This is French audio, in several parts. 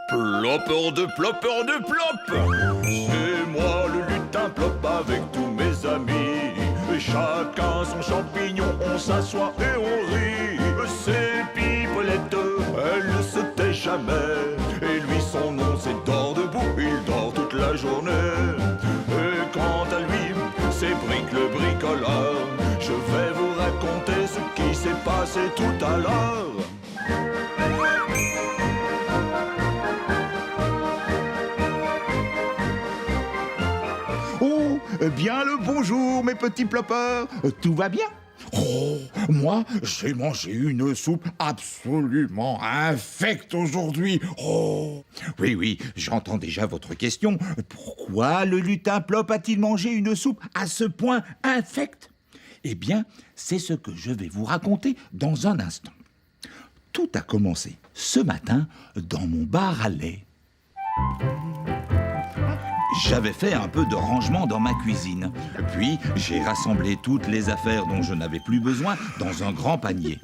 Plopeur de plop. C'est moi le lutin plop avec tous mes amis. Chacun son champignon, on s'assoit et on rit. C'est Pipolette, elle ne se tait jamais. Et lui son nom c'est dort debout, il dort toute la journée. Et quant à lui, c'est Brick le bricoleur. Je vais vous raconter ce qui s'est passé tout à l'heure. Oh, bien le bonjour, mes petits plopeurs. Tout va bien? Oh, moi, j'ai mangé une soupe absolument infecte aujourd'hui. Oh, oui, j'entends déjà votre question. Pourquoi le lutin Plop a-t-il mangé une soupe à ce point infecte? Eh bien, c'est ce que je vais vous raconter dans un instant. Tout a commencé ce matin dans mon bar à lait. J'avais fait un peu de rangement dans ma cuisine. Puis, j'ai rassemblé toutes les affaires dont je n'avais plus besoin dans un grand panier.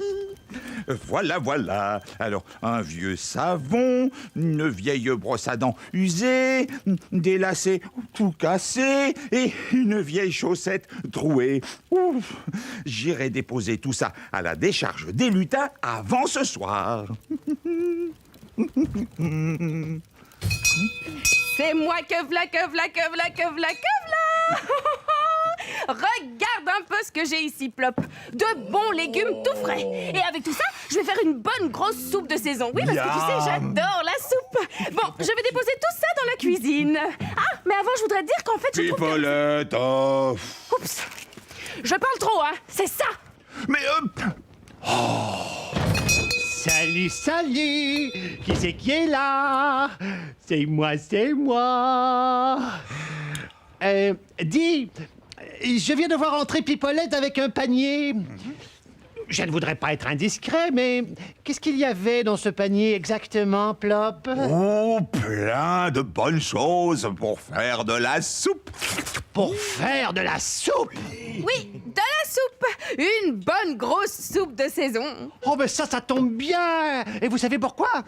Voilà. Alors, un vieux savon, une vieille brosse à dents usée, des lacets tout cassés et une vieille chaussette trouée. Ouf, j'irai déposer tout ça à la décharge des lutins avant ce soir. C'est moi que v'là. Regarde un peu ce que j'ai ici, Plop. De bons légumes tout frais. Et avec tout ça, je vais faire une bonne grosse soupe de saison. Oui, parce que tu sais, j'adore la soupe. Bon, je vais déposer tout ça dans la cuisine. Ah, mais avant, je voudrais dire qu'en fait, je trouve que... Pipolette, Oups. Je parle trop, hein. C'est ça. mais Salut, qui c'est qui est là? C'est moi. Dis, je viens de voir entrer Pipolette avec un panier. Je ne voudrais pas être indiscret, mais qu'est-ce qu'il y avait dans ce panier exactement, Plop? oh, plein de bonnes choses pour faire de la soupe. Pour faire de la soupe? Oui, de la soupe. Une bonne grosse soupe de saison. Oh, mais ça tombe bien! Et vous savez pourquoi?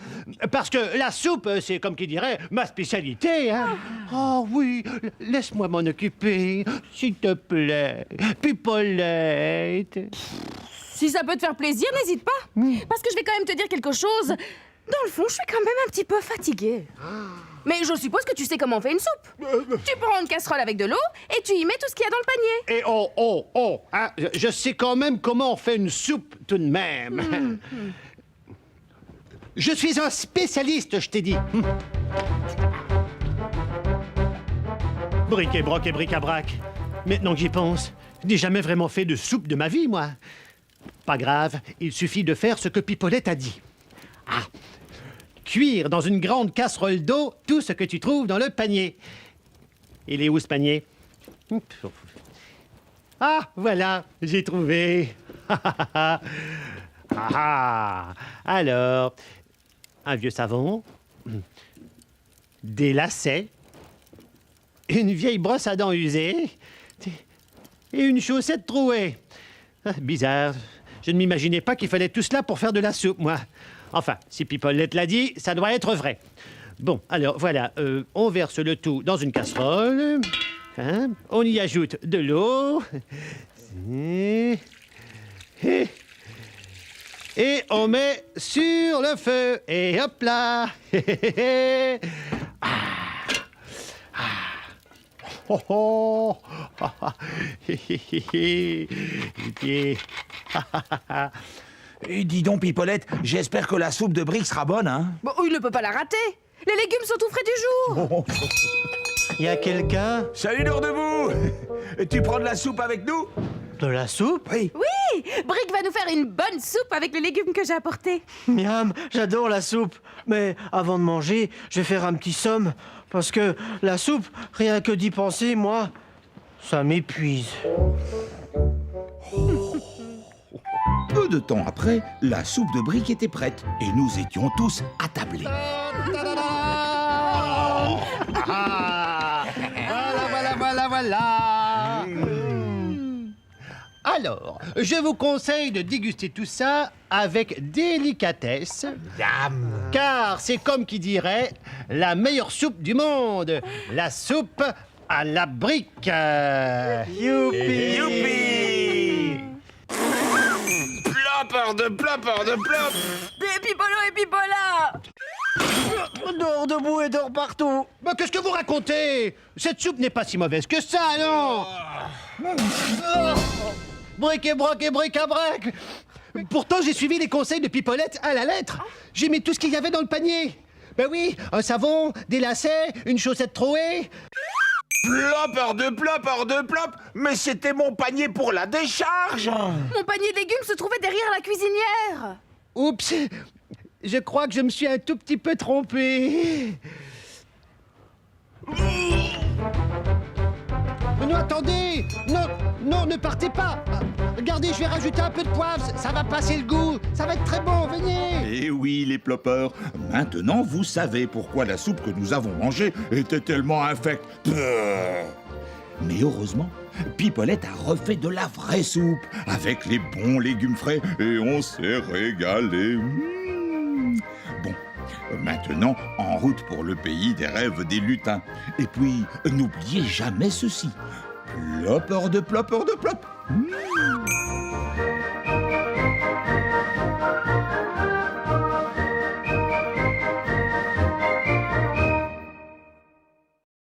Parce que la soupe, c'est comme qui dirait ma spécialité, hein? Oh oui, laisse-moi m'en occuper, s'il te plaît. Pipolette. Si ça peut te faire plaisir, n'hésite pas. Parce que je vais quand même te dire quelque chose. Dans le fond, je suis quand même un petit peu fatiguée. Mais je suppose que tu sais comment on fait une soupe. Tu prends une casserole avec de l'eau et tu y mets tout ce qu'il y a dans le panier. Et oh, hein, je sais quand même comment on fait une soupe tout de même. Je suis un spécialiste, je t'ai dit. Bric et broc et bric-à-brac. Maintenant que j'y pense, je n'ai jamais vraiment fait de soupe de ma vie, moi. Pas grave, il suffit de faire ce que Pipolette a dit. Cuire dans une grande casserole d'eau tout ce que tu trouves dans le panier. Il est où, ce panier? Ah, voilà, j'ai trouvé. Alors, un vieux savon, des lacets, une vieille brosse à dents usée et une chaussette trouée. Bizarre. Je ne m'imaginais pas qu'il fallait tout cela pour faire de la soupe, moi. Enfin, si Pipolette l'a dit, ça doit être vrai. Bon, alors voilà, on verse le tout dans une casserole. Hein, on y ajoute de l'eau. Et on met sur le feu. Et hop là. Oh. Et dis donc, Pipolette, j'espère que la soupe de briques sera bonne, hein? Bon, il ne peut pas la rater. Les légumes sont tout frais du jour. Y a quelqu'un? Salut, Dors debout. Tu prends de la soupe avec nous? De la soupe? Oui. Oui, Brick va nous faire une bonne soupe avec les légumes que j'ai apportés. Miam, j'adore la soupe. Mais avant de manger, je vais faire un petit somme. Parce que la soupe, rien que d'y penser, moi, ça m'épuise. Peu de temps après, la soupe de briques était prête et nous étions tous attablés. Voilà. Alors, je vous conseille de déguster tout ça avec délicatesse. Car c'est comme qui dirait la meilleure soupe du monde. La soupe à la brique. Youpi! Youpi! Plopper de plop. Et Pipolo et Pipola! Dors debout et dors partout. Mais qu'est-ce que vous racontez? Cette soupe n'est pas si mauvaise que ça, non? Bric et broc et bric à brac. Pourtant, j'ai suivi les conseils de Pipolette à la lettre. J'ai mis tout ce qu'il y avait dans le panier. Ben oui, un savon, des lacets, une chaussette trouée. Plopper de plop. Mais c'était mon panier pour la décharge. Mon panier de légumes se trouvait derrière la cuisinière. Oups, je crois que je me suis un tout petit peu trompé. Mais non, attendez! Non, ne partez pas! Regardez, je vais rajouter un peu de poivre, ça va passer le goût, ça va être très bon, venez! Eh oui, les ploppers, maintenant vous savez pourquoi la soupe que nous avons mangée était tellement infecte. Mais heureusement, Pipolette a refait de la vraie soupe, avec les bons légumes frais, et on s'est régalé. Bon, maintenant, en route pour le pays des rêves des lutins. Et puis, n'oubliez jamais ceci. Plopper de plop.